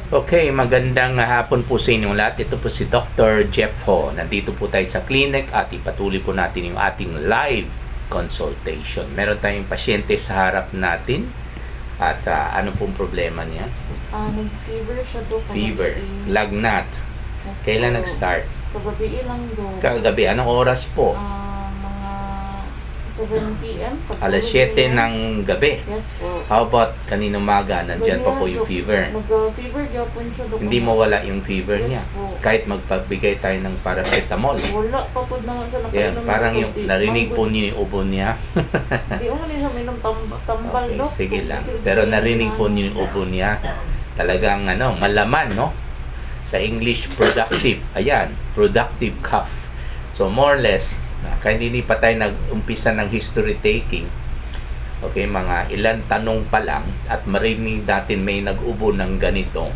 Okay, magandang hapon po sa inyong lahat. Ito po si Dr. Jeff Ho. Nandito po tayo sa clinic at ipatuloy po natin yung ating live consultation. Meron tayong pasyente sa harap natin at ano pong problema niya? Nag-fever siya do. Fever, lagnat. Kailan nag-start? Kagabi lang do. Kagabi, anong oras po? Mga 7 p.m. Alas 7 ng gabi. Yes po. How about kaninang umaga? Nandyan pa po yung fever. Nag-fever gyapon siya do. Hindi mawala yung fever niya. Yes po. Kahit magpagbigay tayo ng paracetamol. Wala pa po na siya. Yan, parang yung narinig po niyo yung ubo niya. Hindi mo na siya minum tambal Okay, do. sige lang. Pero narinig po niyo yung ubo niya. Talagang malaman, no? Sa English, productive. Ayan, productive cough. So, more or less, kahit hindi pa tayo nag-umpisa ng history taking, okay, mga ilan tanong pa lang at marinig natin may nag-ubo ng ganito,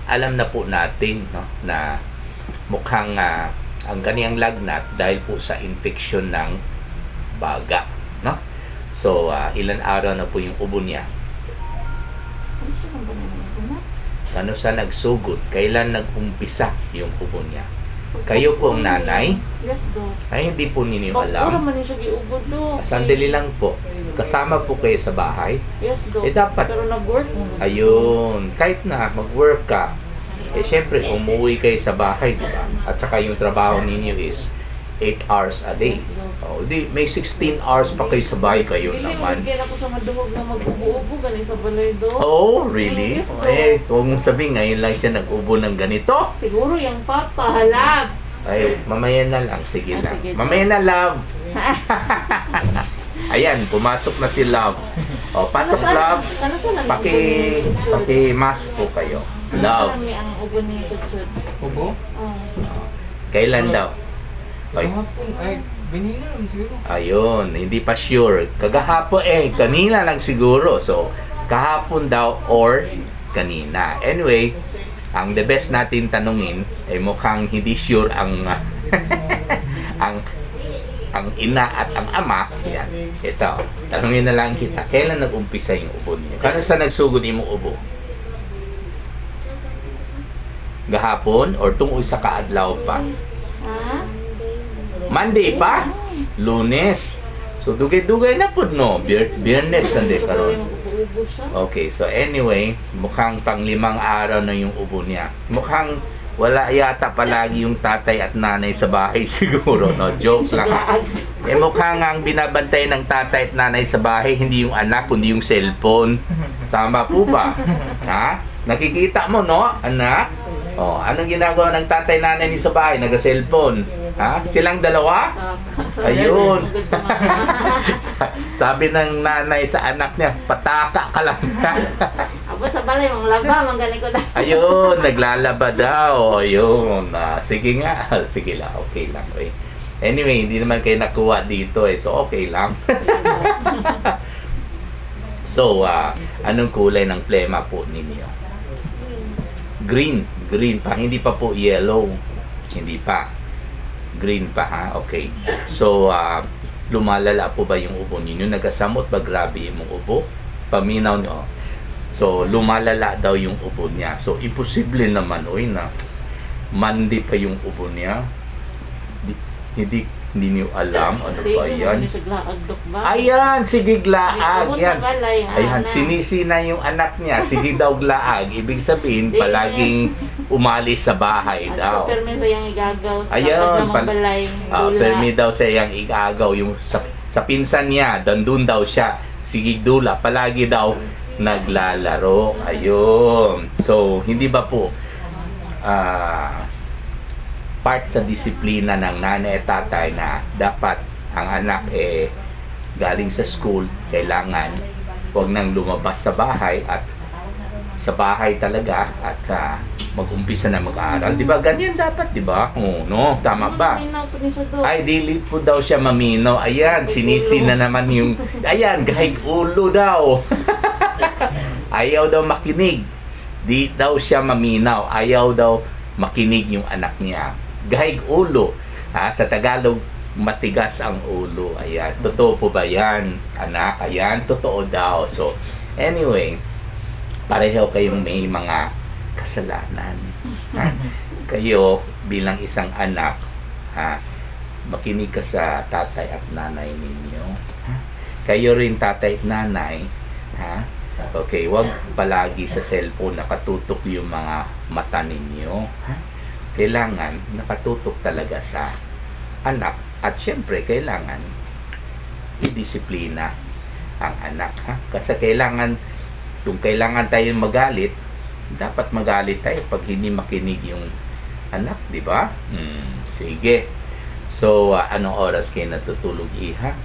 alam na po natin, no, na mukhang ang kaniyang lagnat dahil po sa infection ng baga, no? So, ilan araw na po yung ubo niya. Ano sa nagsugod? Kailan nag-umpisa yung ubo niya? Kayo po ang nanay? Yes do. Ay, hindi po ninyo Wala alam. man siya giugod do. Sandali lang po. Kasama po kayo sa bahay. Yes do. Dapat. Pero nag-work mo. Ayun. Kahit na mag-work ka, syempre, umuwi kayo sa bahay, di ba? At saka yung trabaho ninyo is 8 hours a day. May 16 hours pa kayo sa bahay kayo naman. Hindi mo ako sa maduhog na mag-ubo-ubo ganin sa balay do. Oh, really? Yes, po. Huwag mong sabihin, ngayon lang siya nag-ubo ng ganito. Siguro yung papa, halap. Ay, mamaya na lang. Sige lang. Sige. Mamaya na, love. Ayan, pumasok na si love. O, pasok, love. Paki-mask po kayo. Love. Marami ang ubo ni Kutsud. Ubo? Kailan daw? Ay, Kahapon, ay, ganina lang siguro. ayun, hindi pa sure. Kagahapon, kanina lang siguro. So, kahapon daw or kanina. Anyway, ang the best natin tanungin ay mukhang hindi sure ang ang ina at ang ama. Yan. Ito, tanungin na lang kita. Kailan nag-umpisa yung ubo niyo? Kano sa nagsugod yung ubo? Gahapon or tungo sa kaadlaw pa? Ha? Monday pa? Lunes. So, dugay-dugay na po, no? Biyernes na din karon. Ubo siya. Okay, so anyway, mukhang pang 5 araw na yung ubo niya. Mukhang wala yata palagi yung tatay at nanay sa bahay siguro, no? Joke lang. Mukhang ang binabantay ng tatay at nanay sa bahay, hindi yung anak, kundi yung cellphone. Tama po ba? Ha? Nakikita mo, no? Anak? Oh, anong ginagawa ng tatay nanay niyo sa bahay? Naga-cellphone. Ha? Silang dalawa? Ayun. Sabi ng nanay sa anak niya, pataka ka lang. Abo sa balay, mga laba, manggaling ko na. Ayun, naglalaba daw. Ayun. Sige nga. Sige lang. Okay lang. Anyway, hindi naman kayo nakuha dito So, okay lang. So, anong kulay ng plema po ninyo? Green. Green pa. Hindi pa po yellow. Hindi pa. Green pa, ha? Okay. So, lumalala po ba yung ubo ninyo? Nagasamot ba grabe yung ubo? Paminaw nyo. So, lumalala daw yung ubo niya. So, imposible naman, na Monday pa yung ubo niya. Hindi niyo alam. Ano ba yan? Ayan, sige glaag. Yan. Ayan, sinisi na yung anak niya. Sige daw glaag. Ibig sabihin, palaging umalis sa bahay daw. Permi sa yung igagaw sa Ayun, balay. permi daw sa yung igagaw. Yung sa pinsan niya, dandun daw siya. Sige dula, palagi daw naglalaro. Ayun. So, hindi ba po part sa disiplina ng nanay at tatay na dapat ang anak galing sa school, kailangan huwag nang lumabas sa bahay at sa bahay talaga at mag-umpisa na mag-aaral. Di ba? Ganyan dapat, di ba? No? Tama ba? Ay, dili po daw siya maminaw. Ayan, sinisi na naman yung... Ayan, gahig ulo daw. Ayaw daw makinig. Di daw siya maminaw. Ayaw daw makinig yung anak niya. Gahig ulo. Sa Tagalog, matigas ang ulo. Ayan. Totoo po ba yan, anak? Ayan, totoo daw. So, anyway, pareho kayong may mga kasalanan. Ha? Kayo bilang isang anak, ha, makinig ka sa tatay at nanay ninyo. Ha? Kayo rin tatay at nanay, ha? Okay, wag palagi sa cellphone nakatutok yung mga mata ninyo. Ha? Kailangan nakatutok talaga sa anak at syempre kailangan i-disiplina ang anak. Ha? Kasi kung kailangan tayong magalit, dapat magalit tayo pag hindi makinig yung anak, di ba? Sige. So, anong oras kayo natutulog, Iha?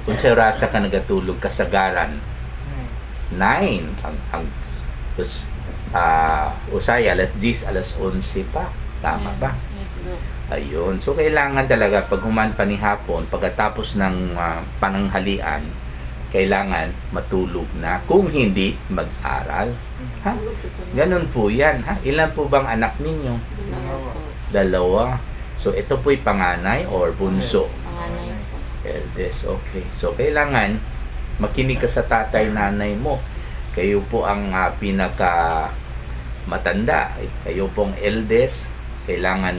Kung sa rasa ka nagatulog, kasagaran, 9. Usay, alas 10, alas 11 pa. Tama ba? Ayun. So, kailangan talaga pag human pa ni hapon, pagkatapos ng pananghalian, kailangan matulog na. Kung hindi, mag-aral. Ha? Ganun po yan. Ha? Ilan po bang anak ninyo? Dalawa. So, ito po'y panganay or bunso? Panganay po. Eldest. Okay. So, kailangan makinig ka sa tatay, nanay mo. Kayo po ang pinaka matanda. Kayo pong eldest. Kailangan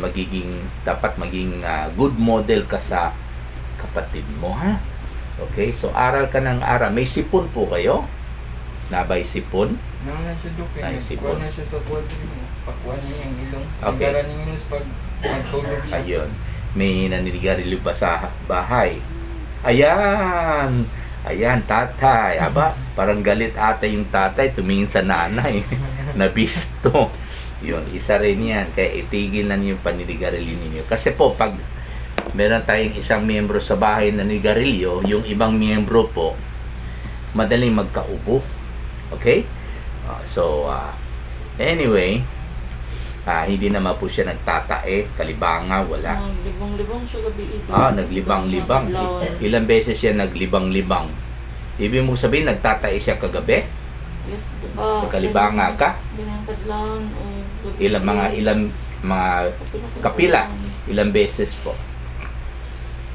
dapat maging good model ka sa kapatid mo, ha? Okay, so aral ka ng aral. May sipon po kayo? Nabay sipon? Naman siya Dok. Naisipon. Kuha na siya sa kwadro. Pakuha niya yung ilong. Okay. Ang ninyo pag magtulog siya. Ayun. May naninigarilyo ba sa bahay? Ayan! Ayan, tatay. Aba, parang galit ata yung tatay. Tumingin sa nanay. Nabisto. Yun, isa rin yan. Kaya itigil na niyo yung paninigarilyo ninyo. Kasi po, pag meron tayong isang miyembro sa bahay na nigarilyo, yung ibang miyembro po, madaling magkaubo. Okay? Anyway, hindi naman po siya nagtatae, kalibanga, wala. Naglibang-libang siya gabi ito. Naglibang-libang. Ilang beses siya naglibang-libang. Ibig mo sabihin, nagtatae siya kagabi? Yes, diba? Kalibanga ka? Binangkadlaon. Ilang mga kapila? Ilang beses po?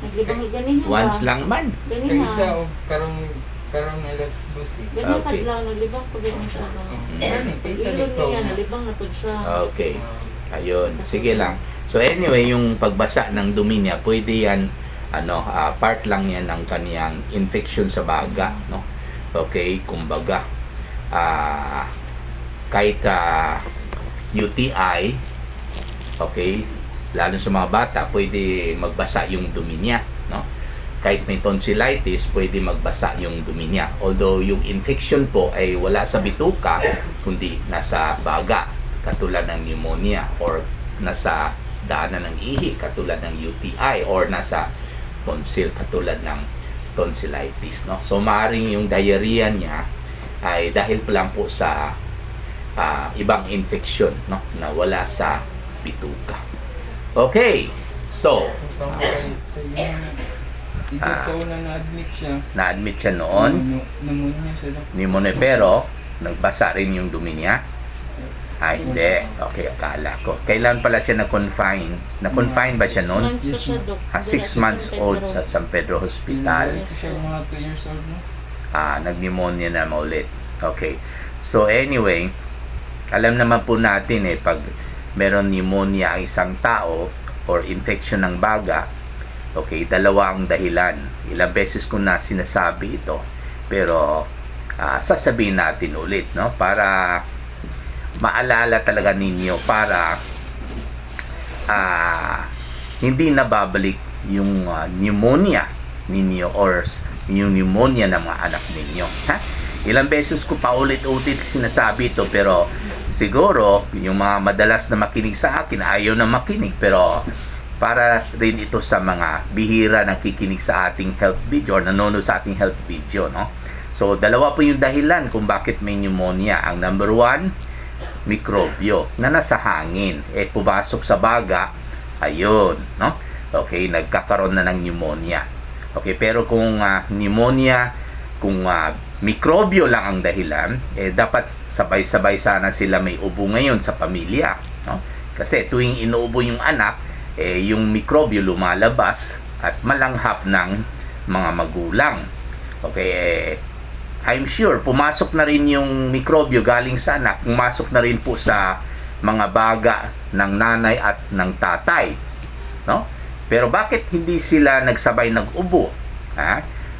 Naglibang ganihan ba? Once lang man. Kaya Ganihan. isa o karong alas 12. Ganihan Okay. kadlaw, naglibang po din siya. Kaya isa Ilon dito. niya, nalibang na po siya. Okay. Ayun. Sige lang. So anyway, yung pagbasa ng dumi niya, pwede yan, part lang yan ng kaniyang infection sa baga, no? Okay, kumbaga, kahit UTI, okay, lalo sa mga bata, pwede magbasa yung dumi niya, no? Kahit may tonsillitis, pwede magbasa yung dumi niya. Although yung infection po ay wala sa bituka, kundi nasa baga, katulad ng pneumonia, or nasa daanan ng ihi, katulad ng UTI, or nasa tonsil, katulad ng tonsillitis, no? So maaaring yung diarrhea niya ay dahil pa lang po sa ibang infection, no, na wala sa bituka. Okay, so Sa iyo, sa una na-admit siya. na-admit siya noon, Pneumonia siya Dok. pneumonia, pero nagbasa rin yung dumi niya. Hindi. Okay, akala ko. Kailan pala siya na-confine? Na-confine ba siya 6 noon? months pa siya, Dok. 6 months old sa San Pedro Hospital. Siya mga 2 years old no? Nag-pneumonia na ulit. Okay. So anyway, alam naman po natin pag meron pneumonia ang isang tao or infection ng baga, okay, dalawa ang dahilan. Ilang beses ko na sinasabi ito, pero sasabihin natin ulit, no, para maalala talaga ninyo, para hindi nababalik yung pneumonia ninyo or yung pneumonia ng mga anak ninyo. Ha? Ilang beses ko paulit-ulit sinasabi ito, pero siguro yung mga madalas na makinig sa akin ayaw na makinig, pero para rin ito sa mga bihira na kikinig sa ating health video or nanonood sa ating health video, no? So dalawa po yung dahilan kung bakit may pneumonia. Ang number 1, mikrobyo na nasa hangin, pumasok sa baga, ayun, no? Okay, nagkakaroon na ng pneumonia. Okay, pero kung pneumonia, kung mikrobyo lang ang dahilan, dapat sabay-sabay sana sila may ubo ngayon sa pamilya, no? Kasi tuwing inuubo yung anak, yung mikrobyo lumalabas at malanghap ng mga magulang. Okay, I'm sure pumasok na rin yung mikrobyo galing sa anak, pumasok na rin po sa mga baga ng nanay at ng tatay, no? Pero bakit hindi sila nagsabay nag-ubo?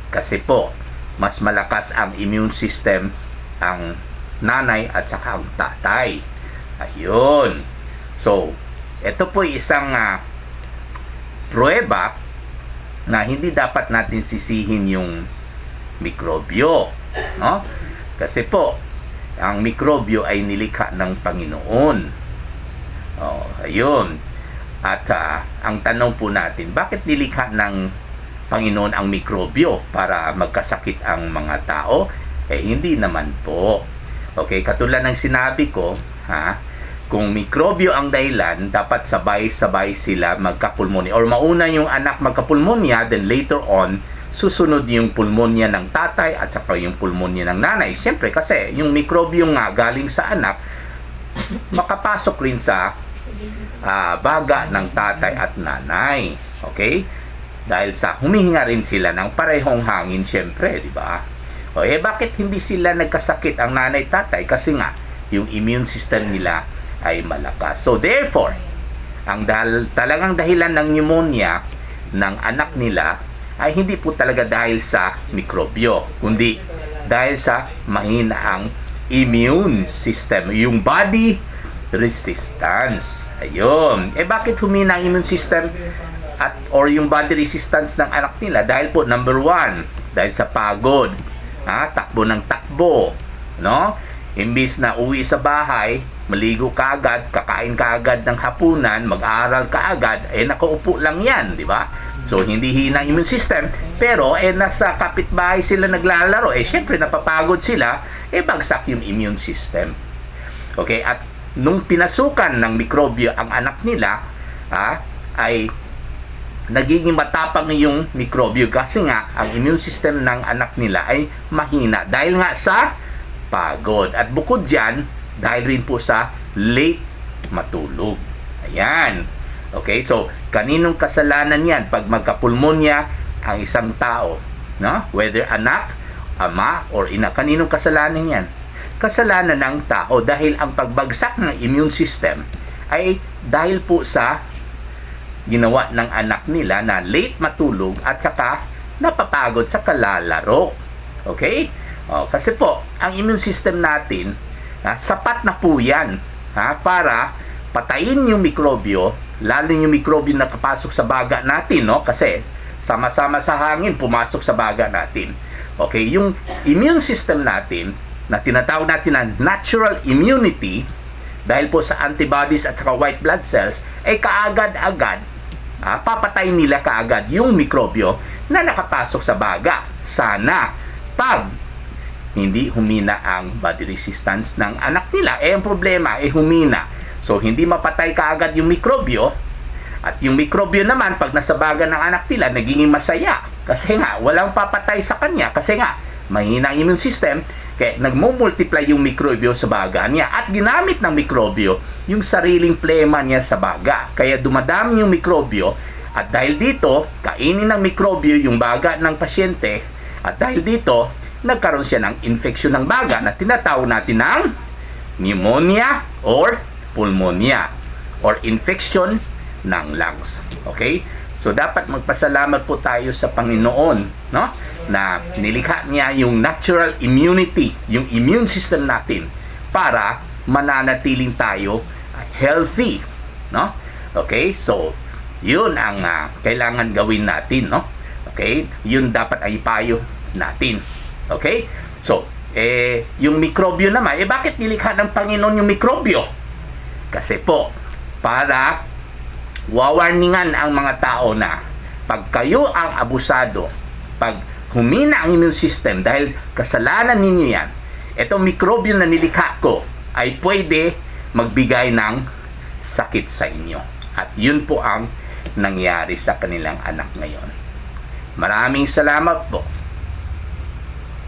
Kasi po mas malakas ang immune system ang nanay at saka ang tatay. Ayun. So, ito po isang pruweba na hindi dapat natin sisihin yung mikrobyo, no? Kasi po ang mikrobyo ay nilikha ng Panginoon. Ayun. At ang tanong po natin, bakit nilikha ng Panginoon ang mikrobyo para magkasakit ang mga tao? Hindi naman po. Okay, katulad ng sinabi ko, kung mikrobyo ang dahilan, dapat sabay-sabay sila magkapulmonya. Or mauna yung anak magkapulmonya, then later on, susunod yung pulmonya ng tatay at saka yung pulmonya ng nanay. Siyempre, kasi yung mikrobyo nga galing sa anak, makapasok rin sa baga ng tatay at nanay. Okay? Dahil sa humihinga rin sila ng parehong hangin, siyempre, di ba? Bakit hindi sila nagkasakit ang nanay tatay? Kasi nga, yung immune system nila ay malakas. So, therefore, ang talagang dahilan ng pneumonia ng anak nila ay hindi po talaga dahil sa mikrobyo, kundi dahil sa mahina ang immune system, yung body resistance. Ayun. Bakit humina ang immune system or yung body resistance ng anak nila? Dahil po, number one, dahil sa pagod. Takbo ng takbo. No? Imbis na uwi sa bahay, maligo kaagad, kakain kaagad ng hapunan, mag-aaral kaagad, nakaupo lang yan, di ba? So, hindi hina ang immune system, pero nasa kapitbahay sila naglalaro, syempre napapagod sila, bagsak yung immune system. Okay, at nung pinasukan ng mikrobyo ang anak nila, ay nagiging matapang yung mikrobyo kasi nga ang immune system ng anak nila ay mahina dahil nga sa pagod. At bukod dyan, dahil rin po sa late matulog. Ayan. Okay, so kaninong kasalanan yan pag magkapulmonya ang isang tao? No? Whether anak, ama, or ina. Kaninong kasalanan yan? Kasalanan ng tao dahil ang pagbagsak ng immune system ay dahil po sa ginawa ng anak nila na late matulog at saka napapagod sa kalalaro. Okay? Kasi po, ang immune system natin, sapat na po yan para patayin yung mikrobyo, lalo yung mikrobyo na kapasok sa baga natin, no? Kasi sama-sama sa hangin, pumasok sa baga natin. Okay? Yung immune system natin, na tinatawag natin na natural immunity, dahil po sa antibodies at saka white blood cells, kaagad-agad, papatayin nila kaagad yung mikrobyo na nakapasok sa baga. Sana, pag hindi humina ang body resistance ng anak nila, ang problema humina. So, hindi mapatay kaagad yung mikrobyo, at yung mikrobyo naman, pag nasa baga ng anak nila, nagiging masaya. Kasi nga, walang papatay sa kanya. Kasi nga, mahina ang immune system, kaya nagmumultiply yung mikrobyo sa baga niya at ginamit ng mikrobyo yung sariling plema niya sa baga. Kaya dumadami yung mikrobyo at dahil dito, kainin ng mikrobyo yung baga ng pasyente at dahil dito, nagkaroon siya ng infeksyon ng baga na tinatawag natin ng pneumonia or pulmonya or infection ng lungs. Okay? So, dapat magpasalamat po tayo sa Panginoon, no? Na nilikha niya yung natural immunity, yung immune system natin para mananatiling tayo healthy, no? Okay? So, yun ang kailangan gawin natin, no? Okay? Yun dapat ay payo natin. Okay? So, yung mikrobyo naman, bakit nilikha ng Panginoon yung mikrobyo? Kasi po, para wawarningan ang mga tao na pag kayo ang abusado, pag humina ang immune system dahil kasalanan ninyo yan, itong mikrobyo na nilikha ko ay pwede magbigay ng sakit sa inyo. At yun po ang nangyari sa kanilang anak ngayon. Maraming salamat po.